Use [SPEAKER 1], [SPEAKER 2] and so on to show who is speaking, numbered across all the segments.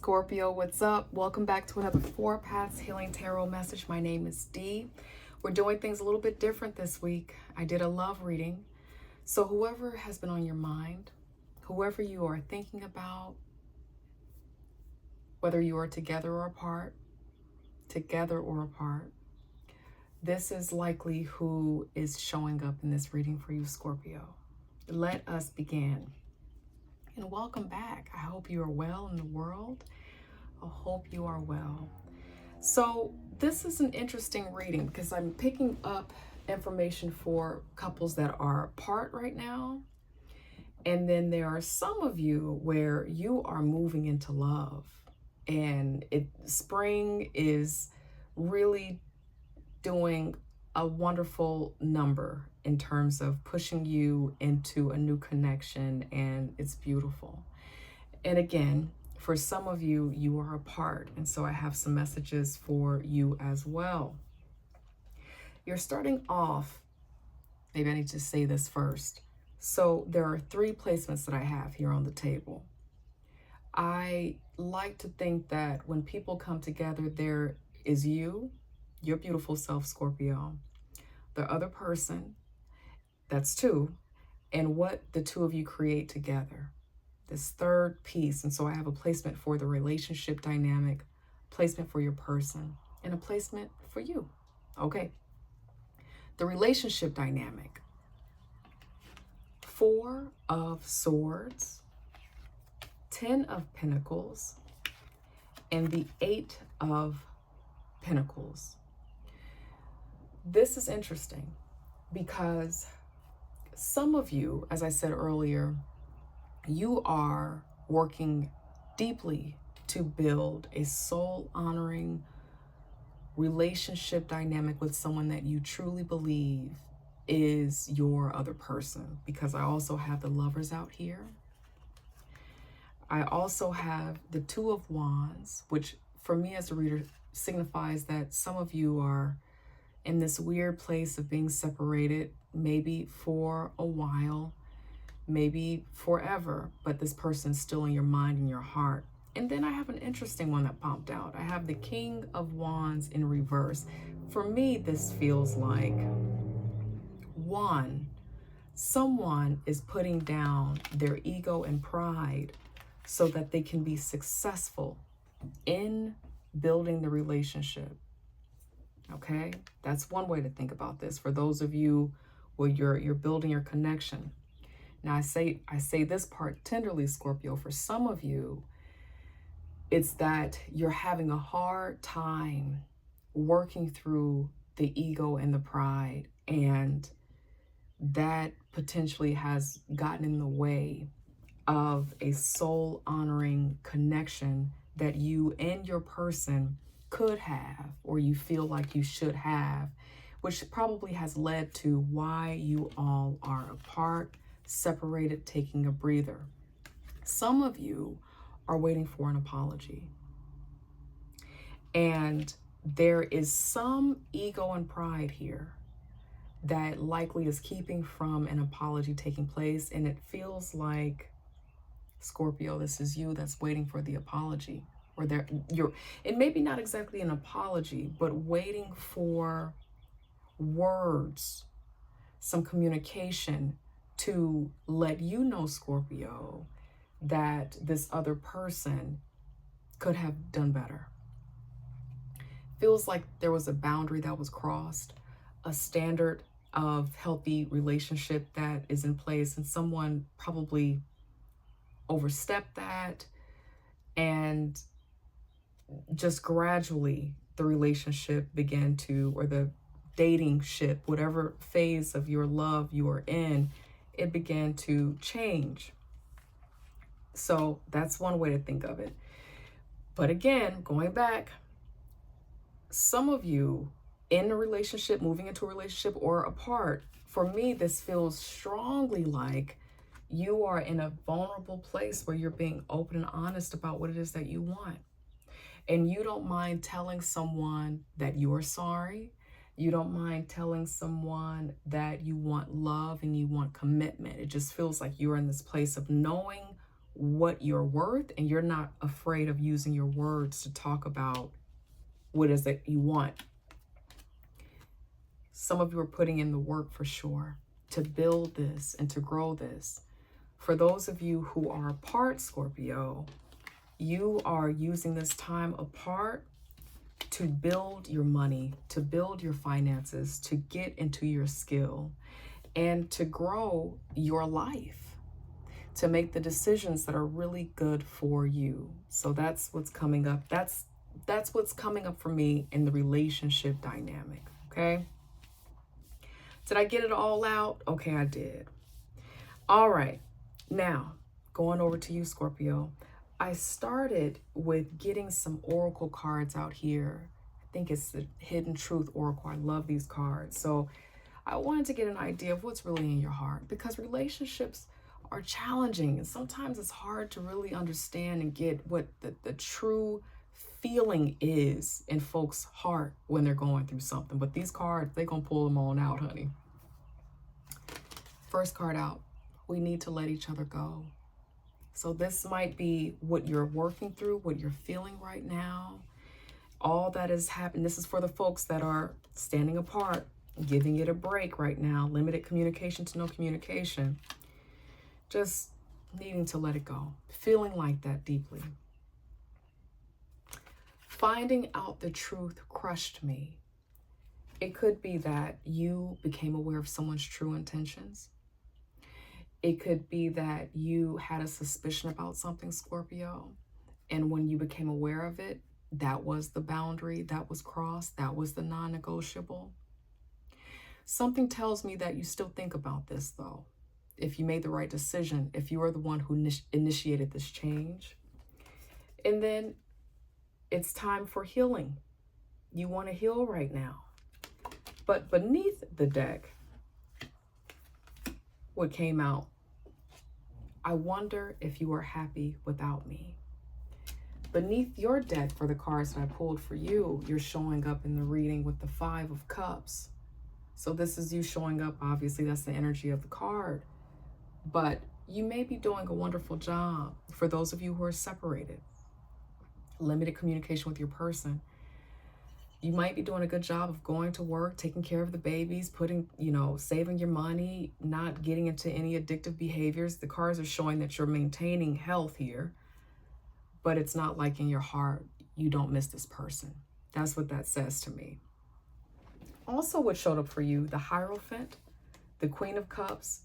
[SPEAKER 1] Scorpio, what's up? Welcome back to another Four Paths Healing Tarot message. My name is Dee. We're doing things a little bit different this week. I did a love reading. So whoever has been on your mind, whoever you are thinking about, whether you are together or apart, this is likely who is showing up in this reading for you, Scorpio. Let us begin. And welcome back. I hope you are well in the world. I hope you are well. So this is an interesting reading because I'm picking up information for couples that are apart right now. And then there are some of you where you are moving into love. And spring is really doing a wonderful number in terms of pushing you into a new connection, and it's beautiful. And again, for some of you, you are apart, and so I have some messages for you as well. You're starting off, maybe I need to say this first. So there are three placements that I have here on the table. I like to think that when people come together, there is you, your beautiful self, Scorpio, the other person, that's two, and what the two of you create together, this third piece. And so I have a placement for the relationship dynamic, placement for your person, and a placement for you. Okay. The relationship dynamic. 4 of Swords, 10 of Pentacles, and the 8 of Pentacles. This is interesting because some of you, as I said earlier, you are working deeply to build a soul-honoring relationship dynamic with someone that you truly believe is your other person, because I also have the Lovers out here. I also have the 2 of Wands, which for me as a reader signifies that some of you are in this weird place of being separated, maybe for a while, maybe forever, but this person's still in your mind and your heart. And then I have an interesting one that popped out. I have the King of Wands in reverse. For me, this feels like someone is putting down their ego and pride so that they can be successful in building the relationship. Okay, that's one way to think about this. For those of you where you're building your connection. Now I say this part tenderly, Scorpio. For some of you, it's that you're having a hard time working through the ego and the pride, and that potentially has gotten in the way of a soul honoring connection that you and your person could have, or you feel like you should have, which probably has led to why you all are apart, separated, taking a breather. Some of you are waiting for an apology, and there is some ego and pride here that likely is keeping from an apology taking place. And it feels like, Scorpio, this is you that's waiting for the apology, or it may be not exactly an apology, but waiting for words, some communication to let you know, Scorpio, that this other person could have done better. Feels like there was a boundary that was crossed, a standard of healthy relationship that is in place, and someone probably overstepped that, and just gradually the relationship began to, or the dating ship, whatever phase of your love you are in, it began to change. So that's one way to think of it. But again, going back, some of you in a relationship, moving into a relationship, or apart, for me, this feels strongly like you are in a vulnerable place where you're being open and honest about what it is that you want. And you don't mind telling someone that you are sorry. You don't mind telling someone that you want love and you want commitment. It just feels like you're in this place of knowing what you're worth, and you're not afraid of using your words to talk about what is it you want. Some of you are putting in the work for sure to build this and to grow this. For those of you who are apart, Scorpio, you are using this time apart to build your money, to build your finances, to get into your skill, and to grow your life, to make the decisions that are really good for you. So that's what's coming up. That's what's coming up for me in the relationship dynamic, okay? Did I get it all out? Okay, I did. All right. Now, going over to you, Scorpio. I started with getting some oracle cards out here. I think it's the Hidden Truth Oracle. I love these cards. So I wanted to get an idea of what's really in your heart, because relationships are challenging, and sometimes it's hard to really understand and get what the true feeling is in folks' heart when they're going through something. But these cards, they're going to pull them on out, honey. First card out, we need to let each other go. So this might be what you're working through, what you're feeling right now. All that is happening. This is for the folks that are standing apart, giving it a break right now. Limited communication to no communication. Just needing to let it go. Feeling like that deeply. Finding out the truth crushed me. It could be that you became aware of someone's true intentions. It could be that you had a suspicion about something, Scorpio, and when you became aware of it, that was the boundary that was crossed. That was the non-negotiable. Something tells me that you still think about this, though. If you made the right decision, if you are the one who initiated this change. And then it's time for healing. You want to heal right now. But beneath the deck, what came out, I wonder if you are happy without me. Beneath your deck, for the cards that I pulled for you, you're showing up in the reading with the 5 of Cups. So this is you showing up. Obviously, that's the energy of the card. But you may be doing a wonderful job. For those of you who are separated, limited communication with your person, you might be doing a good job of going to work, taking care of the babies, saving your money, not getting into any addictive behaviors. The cards are showing that you're maintaining health here, but it's not like in your heart, you don't miss this person. That's what that says to me. Also, what showed up for you, the Hierophant, the Queen of Cups,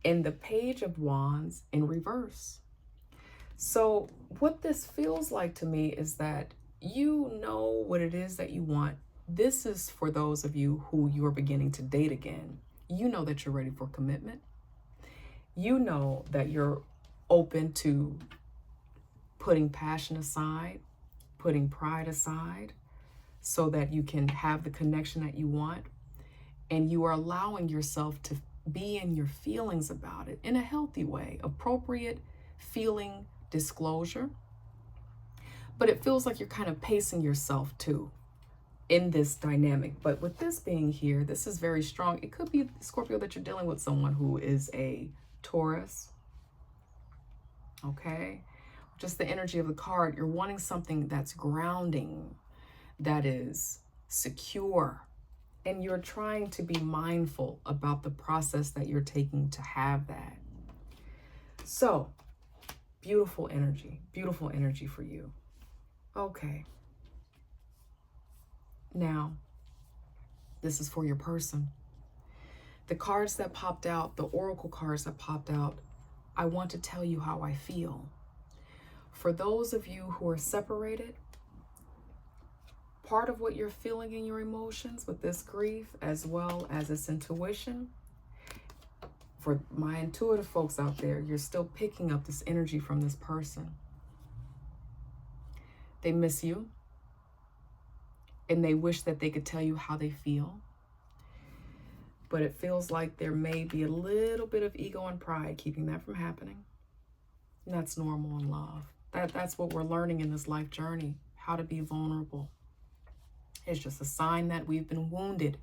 [SPEAKER 1] and the Page of Wands in reverse. So what this feels like to me is that you know what it is that you want. This is for those of you who you're beginning to date again. You know that you're ready for commitment. You know that you're open to putting passion aside, putting pride aside, so that you can have the connection that you want. And you are allowing yourself to be in your feelings about it in a healthy way, appropriate feeling disclosure. But it feels like you're kind of pacing yourself too in this dynamic. But with this being here, this is very strong. It could be, Scorpio, that you're dealing with someone who is a Taurus. Okay. Just the energy of the card. You're wanting something that's grounding, that is secure. And you're trying to be mindful about the process that you're taking to have that. So, beautiful energy for you. Okay. Now, this is for your person. The cards that popped out, the oracle cards that popped out, I want to tell you how I feel. For those of you who are separated, part of what you're feeling in your emotions with this grief, as well as this intuition, for my intuitive folks out there, you're still picking up this energy from this person. They miss you, and they wish that they could tell you how they feel. But it feels like there may be a little bit of ego and pride keeping that from happening. And that's normal in love. That's what we're learning in this life journey, how to be vulnerable. It's just a sign that we've been wounded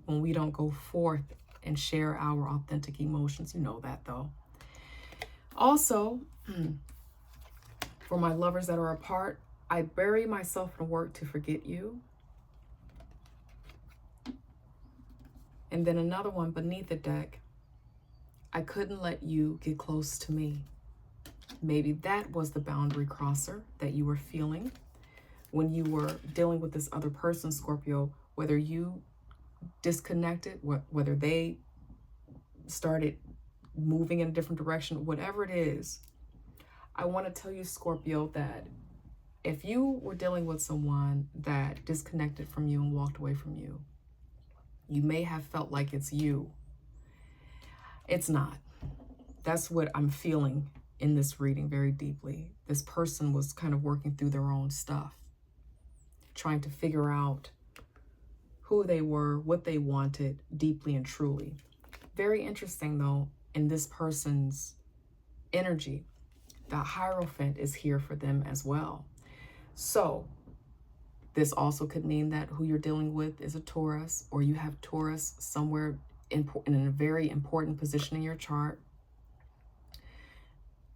[SPEAKER 1] when we don't go forth and share our authentic emotions. You know that, though. Also, For my lovers that are apart, I bury myself in work to forget you. And then another one beneath the deck, I couldn't let you get close to me. Maybe that was the boundary crosser that you were feeling when you were dealing with this other person, Scorpio, whether you disconnected, whether they started moving in a different direction, whatever it is. I want to tell you, Scorpio, that if you were dealing with someone that disconnected from you and walked away from you, you may have felt like it's you. It's not. That's what I'm feeling in this reading very deeply. This person was kind of working through their own stuff, trying to figure out who they were, what they wanted deeply and truly. Very interesting, though, in this person's energy, the Hierophant is here for them as well. So this also could mean that who you're dealing with is a Taurus, or you have Taurus somewhere in a very important position in your chart.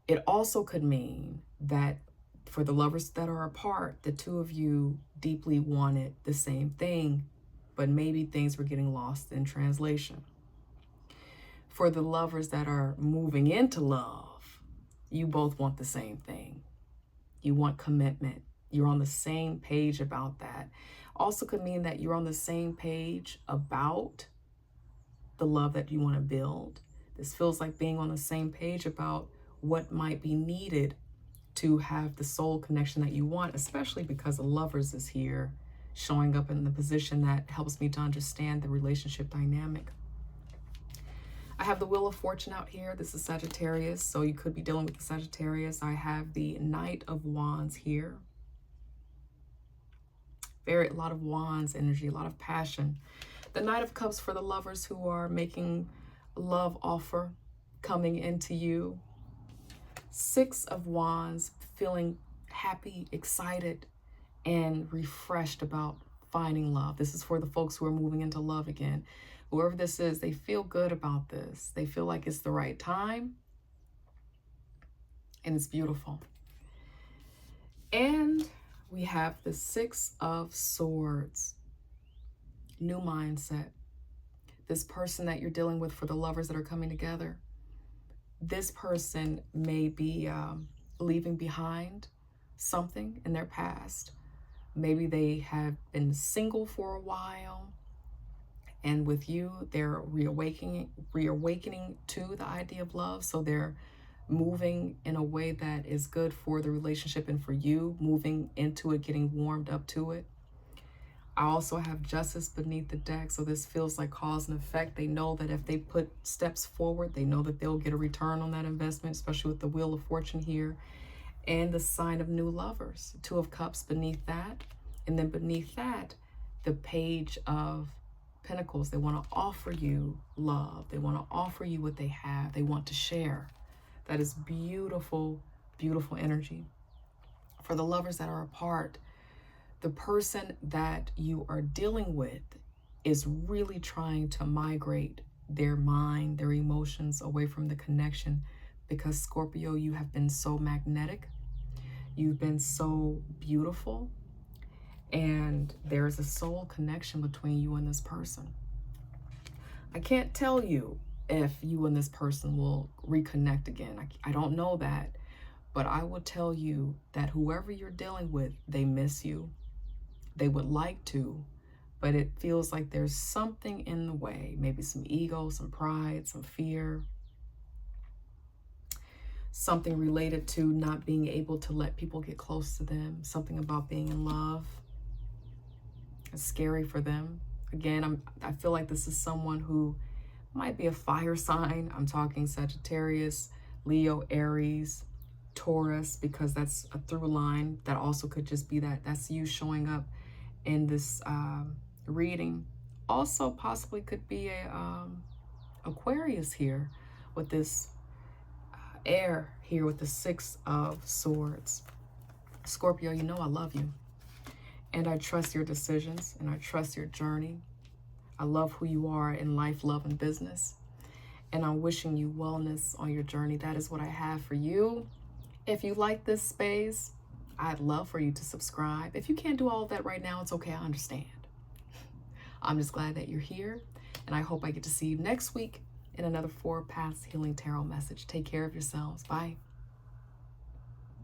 [SPEAKER 1] It also could mean that for the lovers that are apart, the two of you deeply wanted the same thing, but maybe things were getting lost in translation. For the lovers that are moving into love, you both want the same thing. You want commitment. You're on the same page about that. Also could mean that you're on the same page about the love that you want to build. This feels like being on the same page about what might be needed to have the soul connection that you want, especially because the Lovers is here, showing up in the position that helps me to understand the relationship dynamic. I have the Wheel of Fortune out here. This is Sagittarius, so you could be dealing with the Sagittarius. I have the Knight of Wands here. A lot of Wands energy, a lot of passion. The Knight of Cups for the lovers who are making a love offer, coming into you. Six of Wands, feeling happy, excited, and refreshed about finding love. This is for the folks who are moving into love again. Whoever this is, they feel good about this. They feel like it's the right time, and it's beautiful. And we have the Six of Swords. New mindset. This person that you're dealing with, for the lovers that are coming together, this person may be leaving behind something in their past. Maybe they have been single for a while, and with you, they're reawakening to the idea of love. So they're moving in a way that is good for the relationship and for you, moving into it, getting warmed up to it. I also have Justice beneath the deck, so this feels like cause and effect. They know that if they put steps forward, they know that they'll get a return on that investment, especially with the Wheel of Fortune here. And the sign of new lovers, Two of Cups beneath that. And then beneath that, the Page of Pentacles. They want to offer you love. They want to offer you what they have. They want to share. That is beautiful, beautiful energy. For the lovers that are apart, the person that you are dealing with is really trying to migrate their mind, their emotions away from the connection, because Scorpio, you have been so magnetic. You've been so beautiful, and there's a soul connection between you and this person. I can't tell you if you and this person will reconnect again. I don't know that, but I will tell you that whoever you're dealing with, they miss you. They would like to, but it feels like there's something in the way, maybe some ego, some pride, some fear, something related to not being able to let people get close to them, something about being in love. It's scary for them. Again, I feel like this is someone who might be a fire sign. I'm talking Sagittarius, Leo, Aries, Taurus, because that's a through line. That also could just be that's you showing up in this reading. Also possibly could be a Aquarius here with this air here with the Six of Swords. Scorpio, you know I love you, and I trust your decisions, and I trust your journey. I love who you are in life, love, and business, and I'm wishing you wellness on your journey. That is what I have for you If you like this space, I'd love for you to subscribe. If you can't do all of that right now, it's okay. I understand. I'm just glad that you're here, and I hope I get to see you next week in another 4 Paths Healing Tarot message. Take care of yourselves. Bye.